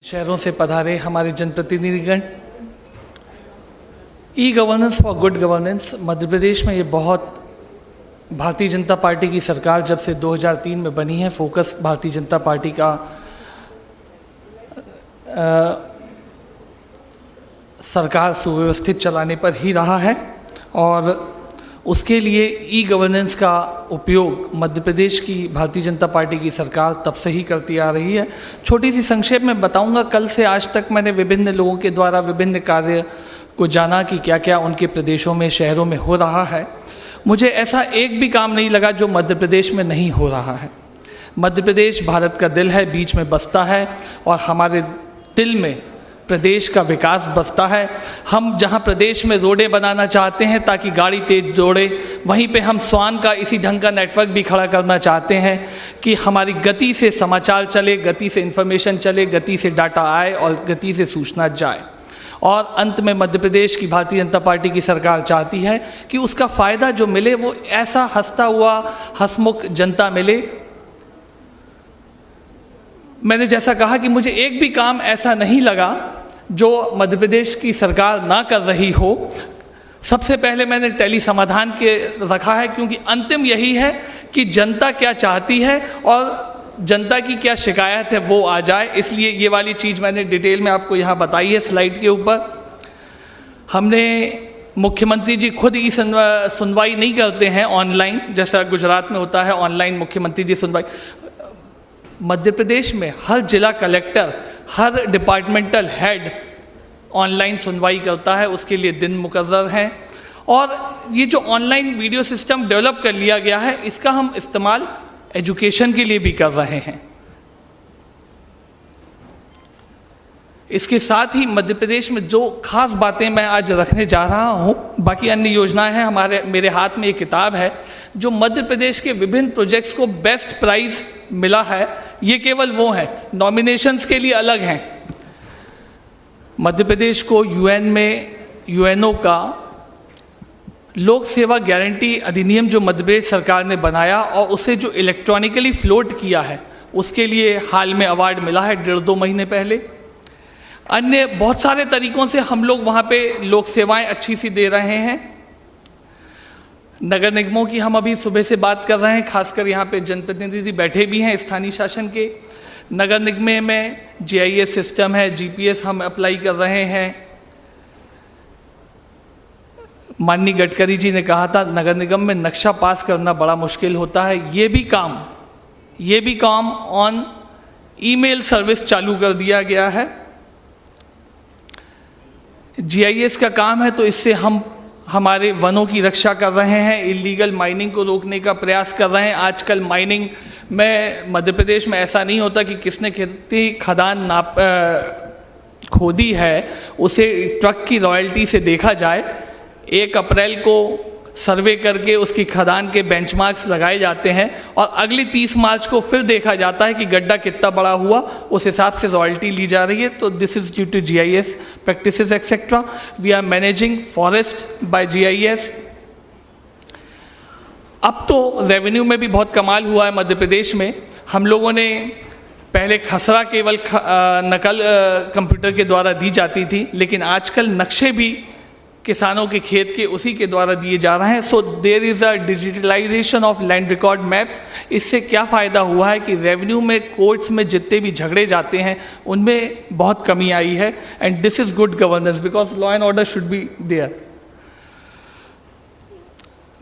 शहरों से पधारे हमारे जनप्रतिनिधिगण। E governance for good governance Madhya Pradesh में ये बहुत भारतीय जनता पार्टी की सरकार जब से 2003 में बनी है, फोकस भारतीय जनता पार्टी का सरकार सुव्यवस्थित चलाने पर ही रहा है और उसके लिए ई गवर्नेंस का उपयोग मध्य प्रदेश की भारतीय जनता पार्टी की सरकार तब से ही करती आ रही है। छोटी सी संक्षेप में बताऊंगा। कल से आज तक मैंने विभिन्न लोगों के द्वारा विभिन्न कार्य को जाना कि क्या क्या उनके प्रदेशों में, शहरों में हो रहा है। मुझे ऐसा एक भी काम नहीं लगा जो मध्य प्रदेश में नहीं हो रहा है। मध्य प्रदेश भारत का दिल है, बीच में बसता है और हमारे दिल में प्रदेश का विकास बसता है। हम जहां प्रदेश में रोडें बनाना चाहते हैं ताकि गाड़ी तेज दौड़े, वहीं पे हम स्वान का इसी ढंग का नेटवर्क भी खड़ा करना चाहते हैं कि हमारी गति से समाचार चले, गति से इन्फॉर्मेशन चले, गति से डाटा आए और गति से सूचना जाए। और अंत में मध्य प्रदेश की भारतीय जनता पार्टी की सरकार चाहती है कि उसका फ़ायदा जो मिले वो ऐसा हंसता हुआ हंसमुख जनता मिले। मैंने जैसा कहा कि मुझे एक भी काम ऐसा नहीं लगा जो मध्य प्रदेश की सरकार ना कर रही हो। सबसे पहले मैंने टेली समाधान के रखा है, क्योंकि अंतिम यही है कि जनता क्या चाहती है और जनता की क्या शिकायत है वो आ जाए। इसलिए ये वाली चीज़ मैंने डिटेल में आपको यहाँ बताई है स्लाइड के ऊपर। हमने मुख्यमंत्री जी खुद ही सुनवाई नहीं करते हैं ऑनलाइन, जैसा गुजरात में होता है ऑनलाइन मुख्यमंत्री जी सुनवाई। मध्य प्रदेश में हर जिला कलेक्टर, हर डिपार्टमेंटल हेड ऑनलाइन सुनवाई करता है, उसके लिए दिन मुकर्रर हैं। और ये जो ऑनलाइन वीडियो सिस्टम डेवलप कर लिया गया है, इसका हम इस्तेमाल एजुकेशन के लिए भी कर रहे हैं। इसके साथ ही मध्य प्रदेश में जो खास बातें मैं आज रखने जा रहा हूँ, बाकी अन्य योजनाएं हैं। मेरे हाथ में एक किताब है जो मध्य प्रदेश के विभिन्न प्रोजेक्ट्स को बेस्ट प्राइज मिला है। ये केवल वो हैं, नॉमिनेशंस के लिए अलग हैं। मध्य प्रदेश को यूएन में यूएनओ का लोक सेवा गारंटी अधिनियम जो मध्य प्रदेश सरकार ने बनाया और उसे जो इलेक्ट्रॉनिकली फ्लोट किया है, उसके लिए हाल में अवार्ड मिला है 1.5-2 महीने पहले। अन्य बहुत सारे तरीक़ों से हम लोग वहाँ पे लोक सेवाएं अच्छी सी दे रहे हैं। नगर निगमों की हम अभी सुबह से बात कर रहे हैं, खासकर यहाँ पे जनप्रतिनिधि बैठे भी हैं स्थानीय शासन के। नगर निगम में जीआईएस सिस्टम है, जीपीएस हम अप्लाई कर रहे हैं। माननीय गडकरी जी ने कहा था नगर निगम में नक्शा पास करना बड़ा मुश्किल होता है। ये भी काम ऑन ईमेल सर्विस चालू कर दिया गया है। जीआईएस का काम है तो इससे हम हमारे वनों की रक्षा कर रहे हैं, इलीगल माइनिंग को रोकने का प्रयास कर रहे हैं। आजकल माइनिंग में मध्य प्रदेश में ऐसा नहीं होता कि किसने कितनी खदान खोदी है उसे ट्रक की रॉयल्टी से देखा जाए। 1 अप्रैल को सर्वे करके उसकी खदान के बेंचमार्क्स लगाए जाते हैं और अगली 30 मार्च को फिर देखा जाता है कि गड्ढा कितना बड़ा हुआ, उस हिसाब से रॉयल्टी ली जा रही है। तो this is due to GIS practices etcetera. We are managing forest by GIS. अब तो रेवेन्यू में भी बहुत कमाल हुआ है मध्य प्रदेश में। हम लोगों ने पहले खसरा केवल नकल कंप्यूटर के द्वारा दी जाती थी, लेकिन आजकल नक्शे भी किसानों के खेत के उसी के द्वारा दिए जा रहे हैं। So there is a digitalization of land record maps. इससे क्या फ़ायदा हुआ है कि रेवेन्यू में कोर्ट्स में जितने भी झगड़े जाते हैं उनमें बहुत कमी आई है। And this is good governance because law and order should be there.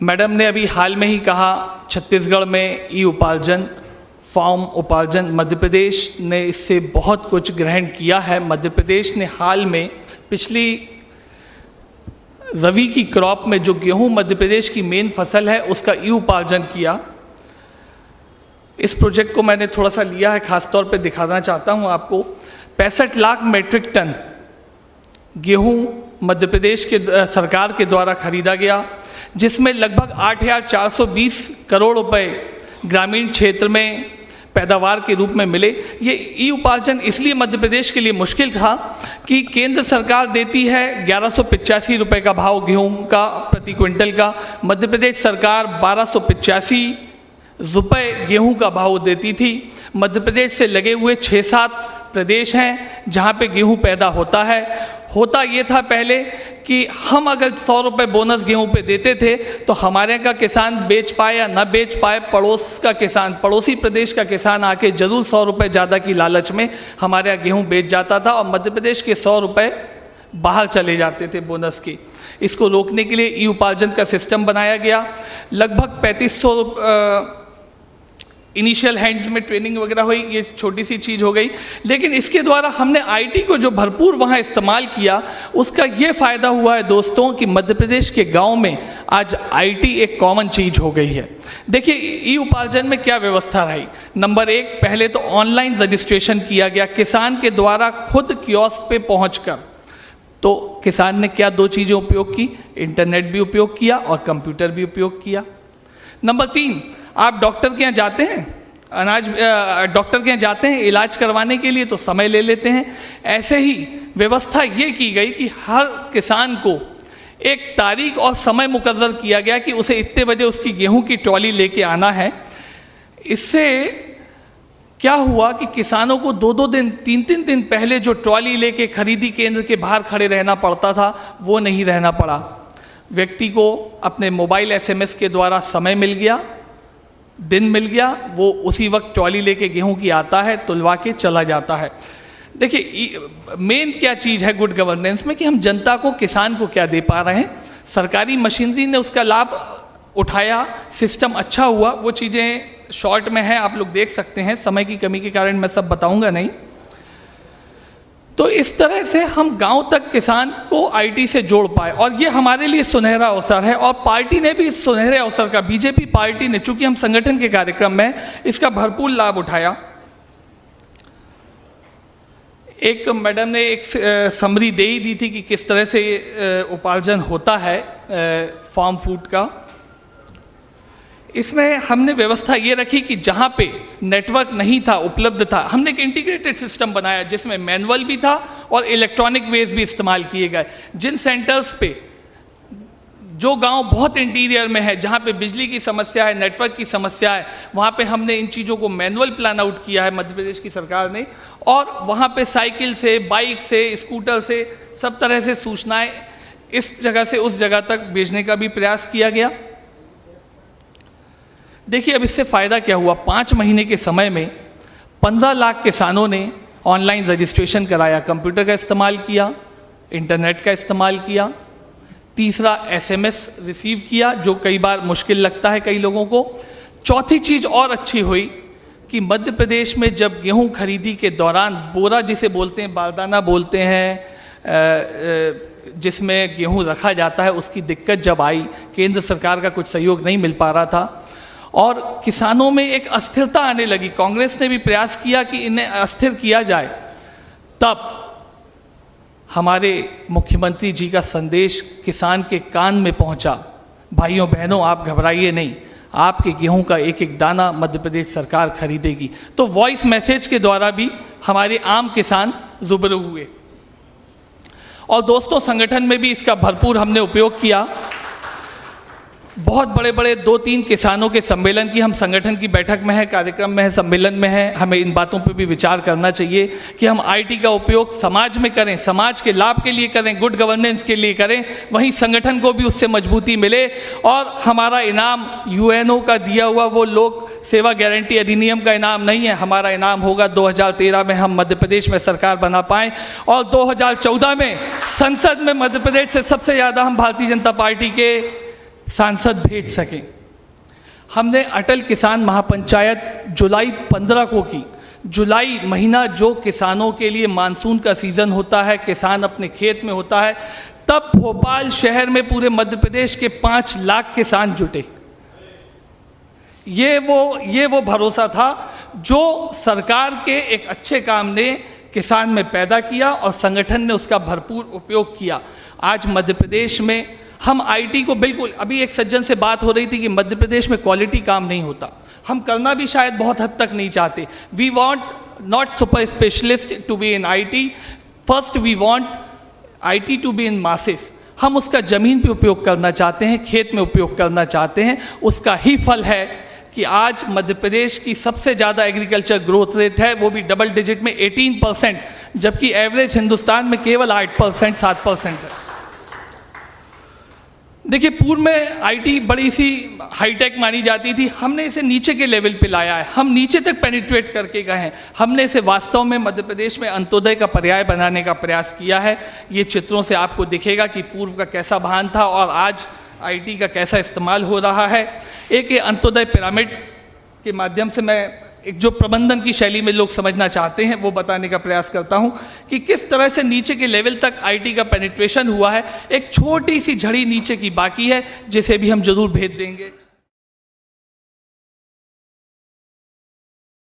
Madam ने अभी हाल में ही कहा छत्तीसगढ़ में ई उपार्जन, फार्म उपार्जन, मध्य प्रदेश ने इससे बहुत कुछ ग्रहण किया है। मध्य प्रदेश ने हाल में पिछली रवि की क्रॉप में जो गेहूं मध्य प्रदेश की मेन फसल है उसका ई उपार्जन किया। इस प्रोजेक्ट को मैंने थोड़ा सा लिया है, खास तौर पे दिखाना चाहता हूं आपको। 65 लाख मेट्रिक टन गेहूं मध्य प्रदेश के सरकार के द्वारा खरीदा गया, जिसमें लगभग 8,420 करोड़ रुपए ग्रामीण क्षेत्र में पैदावार के रूप में मिले। ये ई उपार्जन इसलिए मध्य प्रदेश के लिए मुश्किल था कि केंद्र सरकार देती है 1185 रुपये का भाव गेहूं का प्रति क्विंटल का, मध्य प्रदेश सरकार 1285 रुपये गेहूं का भाव देती थी। मध्य प्रदेश से लगे हुए 6-7 प्रदेश हैं जहाँ पे गेहूँ पैदा होता है। होता ये था पहले कि हम अगर 100 रुपये बोनस गेहूँ पे देते थे तो हमारे यहाँ का किसान बेच पाए या न बेच पाए, पड़ोस का किसान, पड़ोसी प्रदेश का किसान आके जरूर 100 रुपये ज़्यादा की लालच में हमारे यहाँ गेहूँ बेच जाता था और मध्य प्रदेश के 100 रुपये बाहर चले जाते थे बोनस के। इसको रोकने के लिए ई उपार्जन का सिस्टम बनाया गया। लगभग 3500 इनिशियल हैंड्स में ट्रेनिंग वगैरह हुई, ये छोटी सी चीज़ हो गई। लेकिन इसके द्वारा हमने आईटी को जो भरपूर वहाँ इस्तेमाल किया, उसका ये फ़ायदा हुआ है दोस्तों कि मध्य प्रदेश के गांव में आज आईटी एक कॉमन चीज़ हो गई है। देखिए ई उपार्जन में क्या व्यवस्था रही। नंबर 1, पहले तो ऑनलाइन रजिस्ट्रेशन किया गया किसान के द्वारा खुद कियोस्क पे पहुँचकर। तो किसान ने क्या 2 चीज़ें उपयोग की, इंटरनेट भी उपयोग किया और कंप्यूटर भी उपयोग किया। नंबर 3, आप डॉक्टर के यहाँ जाते हैं, डॉक्टर के यहाँ जाते हैं इलाज करवाने के लिए तो समय ले लेते हैं। ऐसे ही व्यवस्था ये की गई कि हर किसान को एक तारीख और समय मुकर्रर किया गया कि उसे इतने बजे उसकी गेहूं की ट्रॉली लेके आना है। इससे क्या हुआ कि किसानों को 2-2 दिन 3-3 दिन पहले जो ट्रॉली लेके खरीदी केंद्र के बाहर खड़े रहना पड़ता था, वो नहीं रहना पड़ा। व्यक्ति को अपने मोबाइल SMS के द्वारा समय मिल गया, दिन मिल गया, वो उसी वक्त ट्रॉली लेके गेहूं की आता है, तुलवा के चला जाता है। देखिए मेन क्या चीज़ है गुड गवर्नेंस में कि हम जनता को, किसान को क्या दे पा रहे हैं। सरकारी मशीनरी ने उसका लाभ उठाया, सिस्टम अच्छा हुआ, वो चीज़ें शॉर्ट में है, आप लोग देख सकते हैं, समय की कमी के कारण मैं सब बताऊंगा नहीं। तो इस तरह से हम गांव तक किसान को आईटी से जोड़ पाए और ये हमारे लिए सुनहरा अवसर है। और पार्टी ने भी इस सुनहरे अवसर का, बीजेपी पार्टी ने, चूंकि हम संगठन के कार्यक्रम में, इसका भरपूर लाभ उठाया। एक मैडम ने एक समरी दे ही दी थी कि किस तरह से उपार्जन होता है फार्म फूड का। इसमें हमने व्यवस्था ये रखी कि जहाँ पे नेटवर्क नहीं था, उपलब्ध था, हमने एक इंटीग्रेटेड सिस्टम बनाया जिसमें मैनुअल भी था और इलेक्ट्रॉनिक वेज भी इस्तेमाल किए गए। जिन सेंटर्स पे, जो गांव बहुत इंटीरियर में है, जहाँ पे बिजली की समस्या है, नेटवर्क की समस्या है, वहाँ पे हमने इन चीज़ों को मैनुअल प्लान आउट किया है मध्य प्रदेश की सरकार ने। और वहाँ पे साइकिल से, बाइक से, स्कूटर से, सब तरह से सूचनाएँ इस जगह से उस जगह तक भेजने का भी प्रयास किया गया। देखिए अब इससे फ़ायदा क्या हुआ। 5 महीने के समय में 15 लाख किसानों ने ऑनलाइन रजिस्ट्रेशन कराया, कंप्यूटर का इस्तेमाल किया, इंटरनेट का इस्तेमाल किया। तीसरा SMS रिसीव किया, जो कई बार मुश्किल लगता है कई लोगों को। चौथी चीज़ और अच्छी हुई कि मध्य प्रदेश में जब गेहूं खरीदी के दौरान बोरा जिसे बोलते हैं, बारदाना बोलते हैं, जिसमें गेहूं रखा जाता है, उसकी दिक्कत जब आई, केंद्र सरकार का कुछ सहयोग नहीं मिल पा रहा था और किसानों में एक अस्थिरता आने लगी। कांग्रेस ने भी प्रयास किया कि इन्हें अस्थिर किया जाए। तब हमारे मुख्यमंत्री जी का संदेश किसान के कान में पहुंचा, भाइयों बहनों आप घबराइए नहीं, आपके गेहूं का एक एक दाना मध्य प्रदेश सरकार खरीदेगी। तो वॉइस मैसेज के द्वारा भी हमारे आम किसान रूबरू हुए। और दोस्तों संगठन में भी इसका भरपूर हमने उपयोग किया। बहुत बड़े बड़े 2-3 किसानों के सम्मेलन की हम संगठन की बैठक में है, कार्यक्रम में है, सम्मेलन में है। हमें इन बातों पर भी विचार करना चाहिए कि हम आईटी का उपयोग समाज में करें, समाज के लाभ के लिए करें, गुड गवर्नेंस के लिए करें, वहीं संगठन को भी उससे मजबूती मिले। और हमारा इनाम UNO का दिया हुआ वो लोक सेवा गारंटी अधिनियम का इनाम नहीं है। हमारा इनाम होगा 2013 में हम मध्य प्रदेश में सरकार बना पाएँ और 2014 में संसद में मध्य प्रदेश से सबसे ज़्यादा हम भारतीय जनता पार्टी के सांसद भेज सकें। हमने अटल किसान महापंचायत जुलाई 15 को की। जुलाई महीना जो किसानों के लिए मानसून का सीज़न होता है, किसान अपने खेत में होता है, तब भोपाल शहर में पूरे मध्य प्रदेश के 5 लाख किसान जुटे। ये वो भरोसा था जो सरकार के एक अच्छे काम ने किसान में पैदा किया और संगठन ने उसका भरपूर उपयोग किया। आज मध्य प्रदेश में हम आईटी को बिल्कुल, अभी एक सज्जन से बात हो रही थी कि मध्य प्रदेश में क्वालिटी काम नहीं होता, हम करना भी शायद बहुत हद तक नहीं चाहते। We want not super specialist to be in IT, first we want IT to be in masses. हम उसका ज़मीन पे उपयोग करना चाहते हैं, खेत में उपयोग करना चाहते हैं। उसका ही फल है कि आज मध्य प्रदेश की सबसे ज़्यादा एग्रीकल्चर ग्रोथ रेट है, वो भी डबल डिजिट में 18%, जबकि एवरेज हिंदुस्तान में केवल 8% 7% है। देखिए, पूर्व में आईटी बड़ी सी हाईटेक मानी जाती थी, हमने इसे नीचे के लेवल पे लाया है, हम नीचे तक पेनिट्रेट करके गए हैं, हमने इसे वास्तव में मध्य प्रदेश में अंत्योदय का पर्याय बनाने का प्रयास किया है। ये चित्रों से आपको दिखेगा कि पूर्व का कैसा भान था और आज आईटी का कैसा इस्तेमाल हो रहा है। एक ये अंत्योदय पिरामिड के माध्यम से मैं एक जो प्रबंधन की शैली में लोग समझना चाहते हैं वो बताने का प्रयास करता हूं कि किस तरह से नीचे के लेवल तक आईटी का पेनिट्रेशन हुआ है। एक छोटी सी झड़ी नीचे की बाकी है, जिसे भी हम जरूर भेज देंगे।